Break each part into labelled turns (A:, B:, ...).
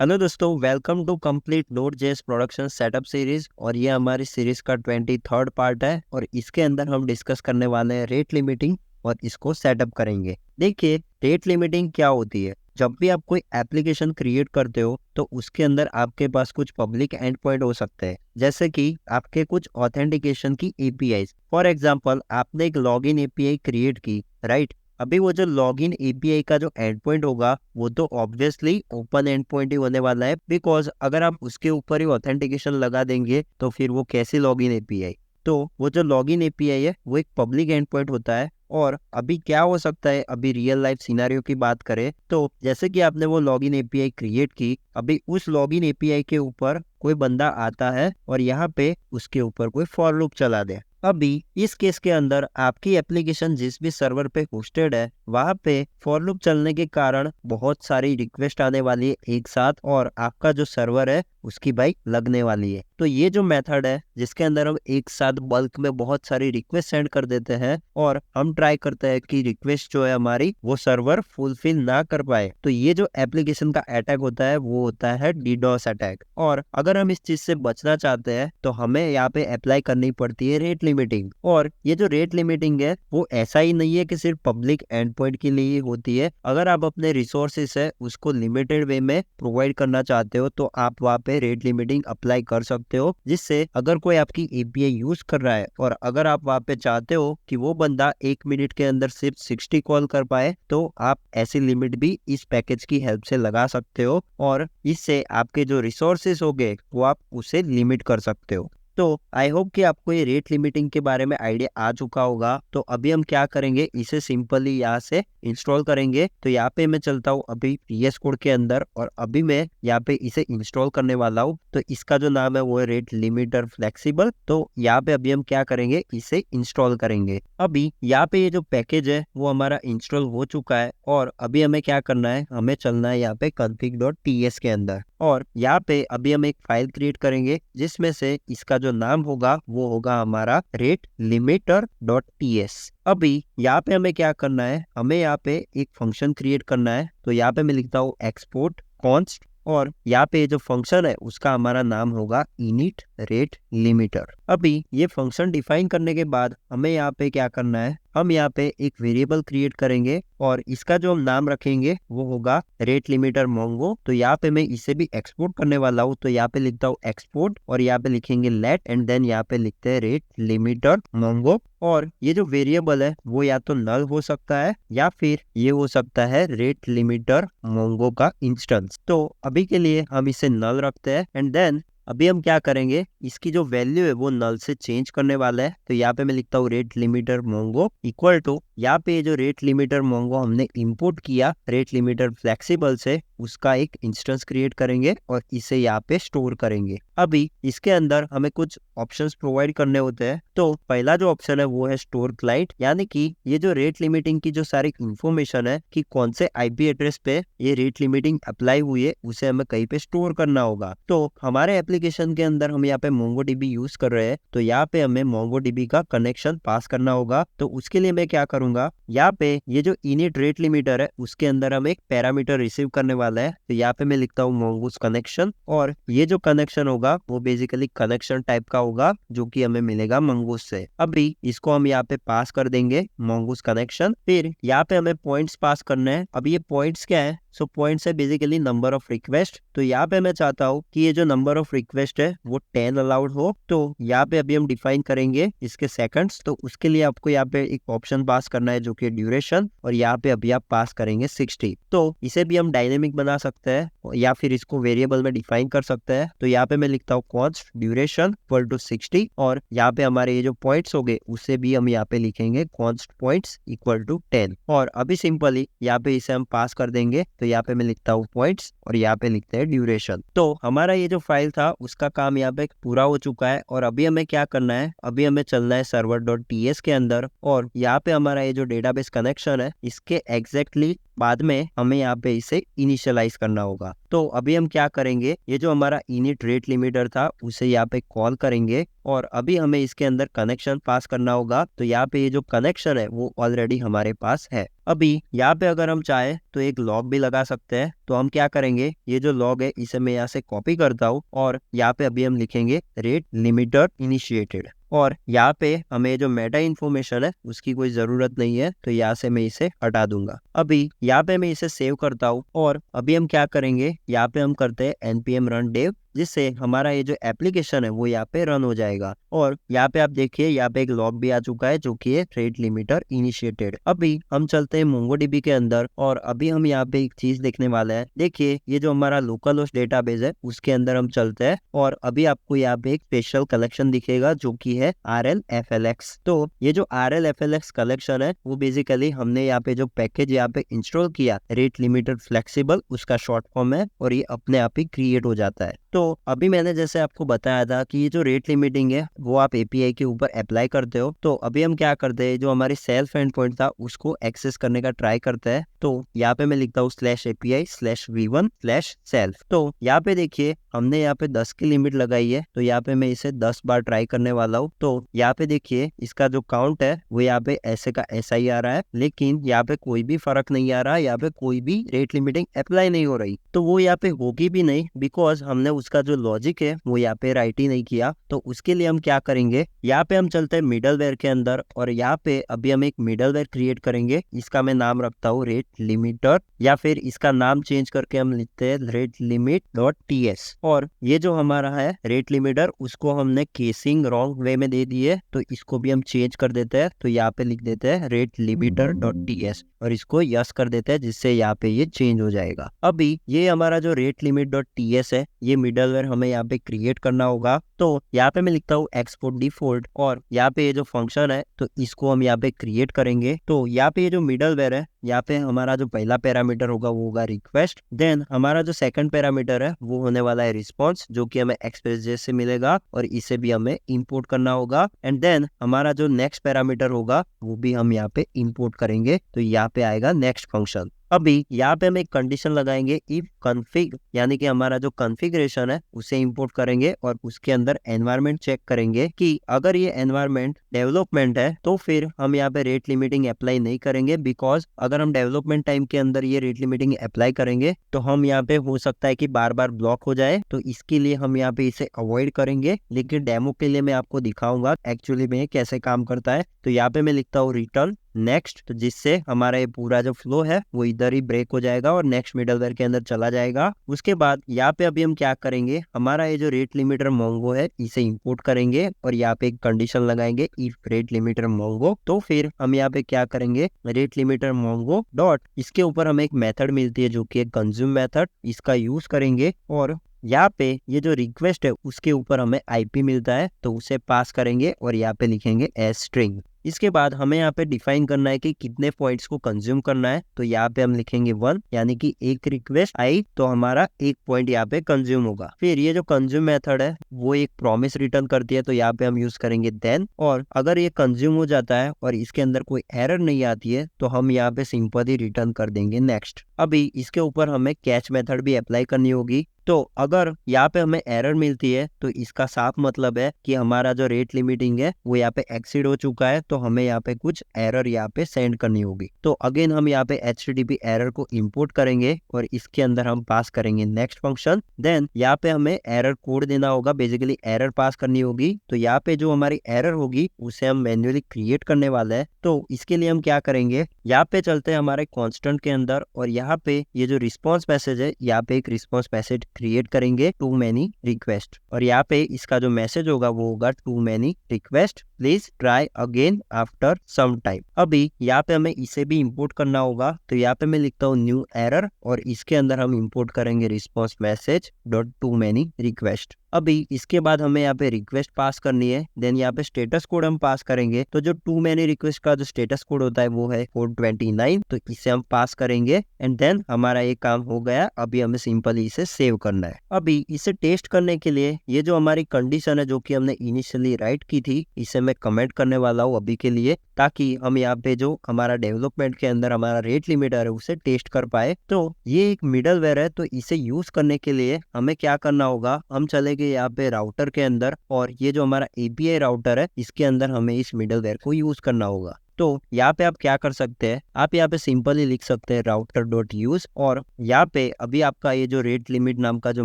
A: Hello दोस्तों, welcome to complete Node JS production setup series. और ये हमारी सीरीज का 23rd पार्ट है और इसके अंदर हम डिस्कस करने वाले हैं रेट लिमिटिंग और इसको सेटअप करेंगे। देखिए, रेट लिमिटिंग क्या होती है। जब भी आप कोई एप्लीकेशन क्रिएट करते हो तो उसके अंदर आपके पास कुछ पब्लिक एंड पॉइंट हो सकते हैं, जैसे कि आपके कुछ ऑथेंटिकेशन की एपीआई। फॉर एग्जांपल, आपने एक लॉगिन एपीआई क्रिएट की, राइट। अभी वो जो लॉगिन एपीआई का जो एंड पॉइंट होगा वो तो ऑब्वियसली ओपन एंड पॉइंट ही होने वाला है, बिकॉज अगर आप उसके ऊपर ही ऑथेंटिकेशन लगा देंगे तो फिर वो कैसी लॉगिन एपीआई। तो वो जो लॉगिन एपीआई है वो एक पब्लिक एंड पॉइंट होता है। और अभी क्या हो सकता है, अभी रियल लाइफ सिनेरियो की बात करें तो जैसे कि आपने वो लॉगिन एपीआई क्रिएट की, अभी उस लॉगिन एपीआई के ऊपर कोई बंदा आता है और यहाँ पे उसके ऊपर कोई फॉर लूप चला दे। अभी इस केस के अंदर आपकी एप्लीकेशन जिस भी सर्वर पे होस्टेड है वहां पे फॉर लूप चलने के कारण बहुत सारी रिक्वेस्ट आने वाली है एक साथ, और आपका जो सर्वर है उसकी बाइक लगने वाली है। तो ये जो मेथड है जिसके अंदर हम एक साथ बल्क में बहुत सारी रिक्वेस्ट सेंड कर देते हैं और हम ट्राई करते हैं कि रिक्वेस्ट जो है हमारी वो सर्वर फुलफिल ना कर पाए, तो ये जो एप्लीकेशन का अटैक होता है वो होता है डीडोस अटैक। और अगर हम इस चीज से बचना चाहते हैं तो हमें यहाँ पे अप्लाई करनी पड़ती है रेट लिमिटिंग। और ये जो रेट लिमिटिंग है वो ऐसा ही नहीं है कि सिर्फ पब्लिक एंड पॉइंट के लिए होती है। अगर आप अपने रिसोर्सेस है उसको लिमिटेड वे में प्रोवाइड करना चाहते हो तो आप वहाँ पे रेट लिमिटिंग अप्लाई कर सकते हो, जिससे अगर कोई आपकी एपीआई यूज कर रहा है और अगर आप वहाँ पे चाहते हो कि वो बंदा 1 मिनट के अंदर सिर्फ 60 कॉल कर पाए तो आप ऐसी लिमिट भी इस पैकेज की हेल्प से लगा सकते हो, और इससे आपके जो रिसोर्सेस होंगे वो आप उसे लिमिट कर सकते हो। तो आई होप कि आपको ये रेट लिमिटिंग के बारे में आइडिया आ चुका होगा। तो अभी हम क्या करेंगे, इसे सिंपली यहाँ से इंस्टॉल करेंगे। तो यहाँ पे मैं चलता हूँ अभी VS कोड के अंदर और अभी मैं यहाँ पे इसे इंस्टॉल करने वाला हूँ। तो इसका जो नाम है वो है रेट लिमिटर फ्लेक्सिबल। तो यहाँ पे अभी हम क्या करेंगे, इसे इंस्टॉल करेंगे। अभी यहाँ पे ये जो पैकेज है वो हमारा इंस्टॉल हो चुका है और अभी हमें क्या करना है, हमें चलना है यहाँ पे config.ts के अंदर और यहाँ पे अभी हम एक फाइल क्रिएट करेंगे जिसमें से इसका जो नाम होगा वो होगा हमारा रेट लिमिटर .ts। अभी यहाँ पे हमें क्या करना है, हमें यहाँ पे एक फंक्शन क्रिएट करना है। तो यहाँ पे मैं लिखता हूँ एक्सपोर्ट कॉन्स्ट और यहाँ पे जो फंक्शन है उसका हमारा नाम होगा इनिट रेट लिमिटर। अभी ये फंक्शन डिफाइन करने के बाद हमें यहाँ पे क्या करना है, हम यहाँ पे एक वेरिएबल क्रिएट करेंगे और इसका जो हम नाम रखेंगे वो होगा रेट लिमिटर मोंगो। तो यहाँ पे मैं इसे भी एक्सपोर्ट करने वाला हूँ। तो यहाँ पे लिखता हूँ एक्सपोर्ट और यहाँ पे लिखेंगे लेट एंड देन यहाँ पे लिखते हैं रेट लिमिटर मोंगो। और ये जो वेरिएबल है वो या तो नल हो सकता है या फिर ये हो सकता है रेट लिमिटर मोंगो का इंस्टेंस। तो अभी के लिए हम इसे नल रखते हैं एंड देन अभी हम क्या करेंगे, इसकी जो वैल्यू है वो नल से चेंज करने वाला है। तो यहाँ पे मैं लिखता हूँ rate limiter Mongo equal to, यहाँ पे जो रेट लिमिटर मोंगो हमने इंपोर्ट किया रेट लिमिटर फ्लेक्सिबल से, उसका एक इंस्टेंस क्रिएट करेंगे और इसे यहाँ पे स्टोर करेंगे। अभी इसके अंदर हमें कुछ ऑप्शंस प्रोवाइड करने होते हैं। तो पहला जो ऑप्शन है वो है स्टोर क्लाइंट, यानी कि ये जो रेट लिमिटिंग की जो सारी इंफॉर्मेशन है कि कौन से आईपी एड्रेस पे ये रेट लिमिटिंग अप्लाई हुई है उसे हमें कहीं पे स्टोर करना होगा। तो हमारे एप्लीकेशन के अंदर हम यहाँ पे MongoDB यूज कर रहे हैं, तो यहाँ पे हमें MongoDB का कनेक्शन पास करना होगा। तो उसके लिए मैं क्या करूंगा, यहाँ पे ये जो इनिट रेट लिमिटर है उसके अंदर हम एक पैरामीटर रिसीव करने वाला है। तो यहाँ पे मैं लिखता हूँ mongoose कनेक्शन और ये जो कनेक्शन होगा वो बेसिकली कनेक्शन टाइप का होगा जो कि हमें मिलेगा mongoose से। अभी इसको हम यहाँ पे पास कर देंगे mongoose कनेक्शन। फिर यहाँ पे हमें पॉइंट्स पास करने हैं। अब ये पॉइंट्स क्या है, सो पॉइंट्स है बेसिकली नंबर ऑफ रिक्वेस्ट। तो यहाँ पे मैं चाहता हूँ कि ये जो नंबर ऑफ रिक्वेस्ट है वो 10 अलाउड हो। तो यहाँ पे अभी हम डिफाइन करेंगे इसके सेकंड्स। तो उसके लिए आपको यहाँ पे एक ऑप्शन पास करना है जो कि ड्यूरेशन, और यहाँ पे अभी आप पास करेंगे 60। तो इसे भी हम डायनेमिक बना सकते हैं या फिर इसको वेरिएबल में डिफाइन कर सकते हैं। तो यहाँ पे मैं लिखता हूँ कॉन्स्ट ड्यूरेशन इक्वल टू 60 और यहाँ पे हमारे ये जो पॉइंट्स हो गए उसे भी हम यहाँ पे लिखेंगे कॉन्स्ट पॉइंट्स इक्वल टू 10। और अभी सिंपली यहाँ पे इसे हम पास कर देंगे। तो यहाँ पे मैं लिखता हूँ पॉइंट्स और यहाँ पे लिखते हैं ड्यूरेशन। तो हमारा ये जो फाइल था उसका काम यहाँ पे पूरा हो चुका है और अभी हमें क्या करना है, अभी हमें चलना है server.ts के अंदर और यहाँ पे हमारा ये जो डेटाबेस कनेक्शन है इसके एग्जैक्टली बाद में हमें यहाँ पे इसे इनिशियलाइज करना होगा। तो अभी हम क्या करेंगे, ये जो हमारा इनिट रेट लिमिटर था उसे यहाँ पे कॉल करेंगे और अभी हमें इसके अंदर कनेक्शन पास करना होगा। तो यहाँ पे ये जो कनेक्शन है वो ऑलरेडी हमारे पास है। अभी यहाँ पे अगर हम चाहे तो एक लॉग भी लगा सकते हैं। तो हम क्या करेंगे, ये जो लॉग है इसे मैं यहाँ से कॉपी करता हूँ और यहाँ पे अभी हम लिखेंगे रेट लिमिटर इनिशिएटेड और यहाँ पे हमें जो मेटा इन्फॉर्मेशन है उसकी कोई जरूरत नहीं है, तो यहाँ से मैं इसे हटा दूंगा। अभी यहाँ पे मैं इसे सेव करता हूँ और अभी हम क्या करेंगे, यहाँ पे हम करते हैं npm run dev, जिससे हमारा ये जो एप्लीकेशन है वो यहाँ पे रन हो जाएगा। और यहाँ पे आप देखिए यहाँ पे एक लॉग भी आ चुका है जो कि है रेट लिमिटर इनिशिएटेड। अभी हम चलते हैं MongoDB के अंदर और अभी हम यहाँ पे एक चीज देखने वाले हैं। देखिए ये जो हमारा लोकल होस्ट डेटाबेस है उसके अंदर हम चलते हैं और अभी आपको यहाँ पे एक स्पेशल कलेक्शन दिखेगा जो कि है RLFLX। तो ये जो RLFLX कलेक्शन है वो बेसिकली हमने यहाँ पे जो पैकेज यहाँ पे इंस्टॉल किया रेट लिमिटर फ्लेक्सिबल, उसका शॉर्ट फॉर्म है और ये अपने आप ही क्रिएट हो जाता है। तो अभी मैंने जैसे आपको बताया था कि ये जो रेट लिमिटिंग है वो आप एपीआई के ऊपर अप्लाई करते हो। तो अभी हम क्या करते हैं, जो हमारी सेल्फ एंड पॉइंट था उसको एक्सेस करने का ट्राई करते हैं। तो यहाँ पे मैं लिखता हूँ /API/v1/self। तो यहाँ पे देखिए हमने यहाँ पे 10 की लिमिट लगाई है, तो यहाँ पे मैं इसे 10 बार ट्राई करने वाला हूँ। तो यहाँ पे देखिए इसका जो काउंट है वो यहाँ पे ऐसे का ऐसा ही आ रहा है, लेकिन यहाँ पे कोई भी फर्क नहीं आ रहा, यहाँ पे कोई भी रेट लिमिटिंग अप्लाई नहीं हो रही। तो वो यहाँ पे होगी भी नहीं बिकॉज हमने उसका जो लॉजिक है वो यहाँ पे राइट ही नहीं किया। तो उसके लिए हम क्या करेंगे, यहाँ पे हम चलते हैं मिडलवेयर के अंदर और यहाँ पे अभी हम एक मिडलवेयर क्रिएट करेंगे। इसका मैं नाम रखता हूँ रेट लिमिटर, या फिर इसका नाम चेंज करके हम लिखते हैं रेट लिमिट .ts। और ये जो हमारा है रेट लिमिटर उसको हमने केसिंग रॉन्ग वे में दे दी है, तो इसको भी हम चेंज कर देते हैं। तो यहाँ पे लिख देते हैं रेट लिमिटर .ts और इसको यस कर देते हैं, जिससे यहाँ पे ये चेंज हो जाएगा। अभी ये हमारा जो रेट लिमिट .ts है ये मिडलवेयर हमें यहाँ पे क्रिएट करना होगा। तो यहाँ पे मैं लिखता हूँ एक्सपोर्ट डिफॉल्ट और यहाँ पे ये जो फंक्शन है तो इसको हम यहाँ पे क्रिएट करेंगे। तो यहाँ पे ये जो मिडलवेयर है यहाँ पे हमारा जो पहला पैरामीटर होगा वो होगा रिक्वेस्ट, देन हमारा जो सेकंड पैरामीटर है वो होने वाला है रिस्पॉन्स, जो कि हमें एक्सप्रेस से मिलेगा और इसे भी हमें इंपोर्ट करना होगा। एंड देन हमारा जो नेक्स्ट पैरामीटर होगा वो भी हम यहाँ पे इंपोर्ट करेंगे। तो यहाँ पे आएगा नेक्स्ट फंक्शन। अभी यहाँ पे हम एक कंडीशन लगाएंगे इफ कॉन्फ़िग, यानी कि हमारा जो कॉन्फ़िगरेशन है उसे इंपोर्ट करेंगे और उसके अंदर एनवायरनमेंट चेक करेंगे कि अगर ये एनवायरनमेंट डेवलपमेंट है तो फिर हम यहाँ पे रेट लिमिटिंग अप्लाई नहीं करेंगे, बिकॉज अगर हम डेवलपमेंट टाइम के अंदर ये रेट लिमिटिंग अप्लाई करेंगे तो हम यहाँ पे हो सकता है कि बार बार ब्लॉक हो जाए। तो इसके लिए हम यहाँ पे इसे अवॉइड करेंगे, लेकिन डेमो के लिए मैं आपको दिखाऊंगा एक्चुअली में कैसे काम करता है। तो यहाँ पे मैं लिखता हूँ रिटर्न नेक्स्ट, तो जिससे हमारा ये पूरा जो फ्लो है वो इधर ही ब्रेक हो जाएगा और नेक्स्ट मिडलवेयर के अंदर चला जाएगा। उसके बाद यहाँ पे अभी हम क्या करेंगे, हमारा ये जो रेट लिमिटर मोंगो है इसे इंपोर्ट करेंगे और यहाँ पे एक कंडीशन लगाएंगे इफ रेट लिमिटर मोंगो। तो फिर हम यहाँ पे क्या करेंगे, रेट लिमिटर मोंगो डॉट, इसके ऊपर हमें एक मेथड मिलती है जो कि एक कंज्यूम मेथड, इसका यूज करेंगे और यहाँ पे ये जो रिक्वेस्ट है उसके ऊपर हमें आईपी मिलता है तो उसे पास करेंगे और यहाँ पे लिखेंगे एज स्ट्रिंग। इसके बाद हमें यहाँ पे डिफाइन करना है कि कितने पॉइंट्स को कंज्यूम करना है। तो यहाँ पे हम लिखेंगे 1, यानी कि एक रिक्वेस्ट आई तो हमारा एक पॉइंट यहाँ पे कंज्यूम होगा। फिर ये जो कंज्यूम मेथड है वो एक प्रॉमिस रिटर्न करती है, तो यहाँ पे हम यूज करेंगे देन। और अगर ये कंज्यूम हो जाता है और इसके अंदर कोई एरर नहीं आती है तो हम यहाँ पे सिंपल ही रिटर्न कर देंगे नेक्स्ट। अभी इसके ऊपर हमें कैच मेथड भी अप्लाई करनी होगी। तो अगर यहाँ पे हमें एरर मिलती है तो इसका साफ मतलब है कि हमारा जो रेट लिमिटिंग है वो यहाँ पे एक्सीड हो चुका है, तो हमें यहाँ पे कुछ एरर यहाँ पे सेंड करनी होगी। तो अगेन हम यहाँ पे HTTP एरर को इंपोर्ट करेंगे और इसके अंदर हम पास करेंगे नेक्स्ट फंक्शन। देन यहाँ पे हमें एरर कोड देना होगा, बेसिकली एरर पास करनी होगी। तो यहाँ पे जो हमारी एरर होगी उसे हम मैन्युअली क्रिएट करने वाले हैं। तो इसके लिए हम क्या करेंगे, यहाँ पे चलते हैं हमारे कॉन्स्टेंट के अंदर और यहाँ पे ये जो रिस्पॉन्स मैसेज है यहाँ पे एक रिस्पॉन्स मैसेज क्रिएट करेंगे टू मैनी रिक्वेस्ट, और यहाँ पे इसका जो मैसेज होगा वो होगा too many request, please try again after some time. अभी यहाँ पे हमें इसे भी इंपोर्ट करना होगा। तो यहाँ पे मैं लिखता हूँ न्यू एरर और इसके अंदर हम इंपोर्ट करेंगे response message dot to many request. अभी इसके बाद हमें यहाँ पे रिक्वेस्ट पास करनी है, देन यहाँ पे स्टेटस कोड हम पास करेंगे। तो जो टू मैनी रिक्वेस्ट का जो स्टेटस कोड होता है वो है 429, तो इसे हम पास करेंगे एंड देन हमारा ये काम हो गया। अभी हमें सिंपली इसे सेव करना है। अभी इसे टेस्ट करने के लिए ये जो हमारी कंडीशन है जो कि हमने इनिशियली राइट की थी, इसे मैं कमेंट करने वाला हूँ अभी के लिए, ताकि हम यहाँ पे जो हमारा डेवलपमेंट के अंदर हमारा रेट लिमिटर है उसे टेस्ट कर पाए। तो ये एक मिडलवेयर है, तो इसे यूज करने के लिए हमें क्या करना होगा, हम चलेंगे यहाँ पे राउटर के अंदर और ये जो हमारा एपीआई राउटर है इसके अंदर हमें इस मिडलवेयर को यूज करना होगा। तो यहाँ पे आप क्या कर सकते हैं, आप यहाँ पे सिंपली लिख सकते हैं router.use और यहाँ पे अभी आपका ये जो रेट लिमिट नाम का जो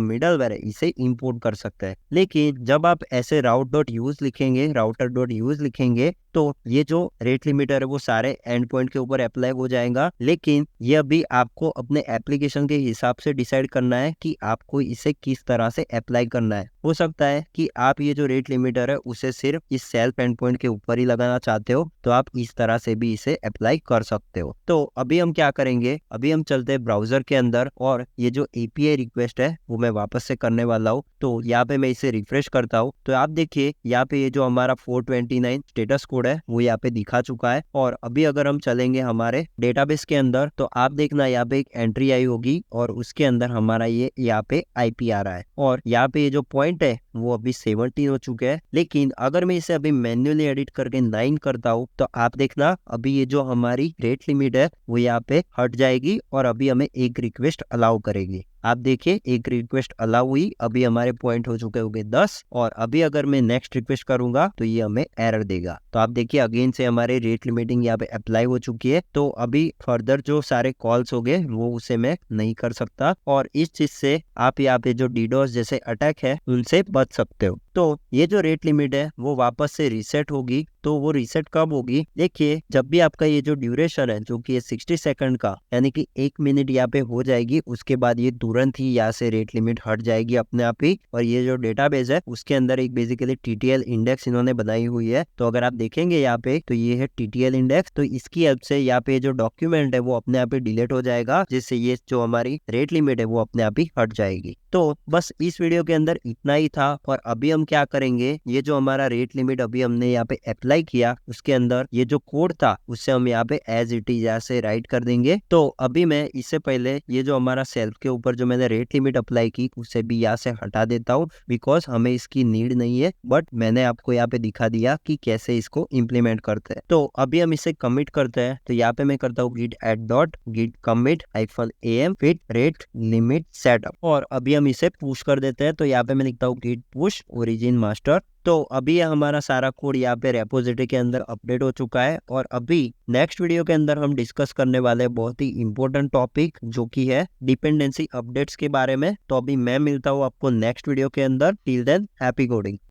A: मिडलवेयर है इसे इंपोर्ट कर सकते हैं। लेकिन जब आप ऐसे route.use लिखेंगे, router.use लिखेंगे, तो ये जो रेट लिमिटर है वो सारे एंड पॉइंट के ऊपर अप्लाई हो जाएगा। लेकिन ये अभी आपको अपने एप्लीकेशन के हिसाब से डिसाइड करना है कि आपको इसे किस तरह से अप्लाई करना है। हो सकता है कि आप ये जो रेट लिमिटर है उसे सिर्फ इस सेल्फ एंड पॉइंट के ऊपर ही लगाना चाहते हो, तो आप इस तरह से भी इसे अप्लाई कर सकते हो। तो अभी हम क्या करेंगे, अभी हम चलते हैं ब्राउजर के अंदर और ये जो एपीआई रिक्वेस्ट है वो मैं वापस से करने वाला हूँ। तो यहाँ पे मैं इसे रिफ्रेश करता हूँ, तो आप देखिए यहाँ पे ये जो हमारा 429 स्टेटस कोड है वो यहाँ पे दिखा चुका है। और अभी अगर हम चलेंगे हमारे डेटाबेस के अंदर, तो आप देखना यहाँ पे एक एंट्री आई होगी और उसके अंदर हमारा ये यहाँ पे आईपी आ रहा है और यहाँ पे ये जो पॉइंट है वो अभी 17 हो चुके हैं। लेकिन अगर मैं इसे अभी मैन्युअली एडिट करके 9 करता हूँ, तो आप देखना अभी ये जो हमारी रेट लिमिट है वो यहाँ पे हट जाएगी और अभी हमें एक रिक्वेस्ट अलाउ करेगी। आप देखिए एक रिक्वेस्ट अलाउ हुई, अभी हमारे पॉइंट हो चुके होंगे 10 और अभी अगर मैं नेक्स्ट रिक्वेस्ट करूंगा तो ये हमें एरर देगा। तो आप देखिए अगेन से हमारे रेट लिमिटिंग यहाँ पे अप्लाई हो चुकी है। तो अभी फर्दर जो सारे कॉल्स हो गए वो उसे मैं नहीं कर सकता और इस चीज से आप यहाँ पे जो डीडोस जैसे अटैक है उनसे बच सकते हो। तो ये जो रेट लिमिट है वो वापस से रीसेट होगी। तो वो रीसेट कब होगी, देखिए जब भी आपका ये जो ड्यूरेशन है जो कि ये 60 सेकंड का यानी कि 1 मिनट यहाँ पे हो जाएगी, उसके बाद ये तुरंत ही यहाँ से रेट लिमिट हट जाएगी अपने आप ही। और ये जो डेटाबेस है उसके अंदर एक बेसिकली टीटीएल इंडेक्स इन्होंने बनाई हुई है। तो अगर आप देखेंगे यहाँ पे तो ये है टीटीएल इंडेक्स। तो इसकी हेल्प से यहाँ पे जो डॉक्यूमेंट है वो अपने आप ही डिलीट हो जाएगा, जिससे ये जो हमारी रेट लिमिट है वो अपने आप ही हट जाएगी। तो बस इस वीडियो के अंदर इतना ही था। और अभी हम क्या करेंगे, ये जो हमारा रेट लिमिट अभी हमने यहाँ पे अप्लाई किया उसके अंदर ये जो कोड था उससे हम यहाँ पे एज इट इज यहाँ से राइट कर देंगे। तो अभी मैं इससे पहले ये जो हमारा सेल्फ के ऊपर जो मैंने रेट लिमिट अप्लाई की उसे भी यहाँ से हटा देता हूँ, बिकॉज हमें इसकी नीड नहीं है। बट मैंने आपको यहाँ पे दिखा दिया कि कैसे इसको इम्प्लीमेंट करते हैं। तो अभी हम इसे कमिट करते हैं। तो यहाँ पे मैं करता हूँ git add dot git commit -am fit rate limit setup और अभी हम इसे पुश कर देते हैं। तो यहाँ पे मैं लिखता हूँ git push origin master। तो अभी हमारा सारा कोड यहाँ पे रेपोजिटरी के अंदर अपडेट हो चुका है और अभी नेक्स्ट वीडियो के अंदर हम डिस्कस करने वाले हैं बहुत ही इंपॉर्टेंट टॉपिक जो कि है डिपेंडेंसी अपडेट्स के बारे में। तो अभी मैं मिलता हूँ आपको नेक्स्ट वीडियो के अंदर। Till than happy coding.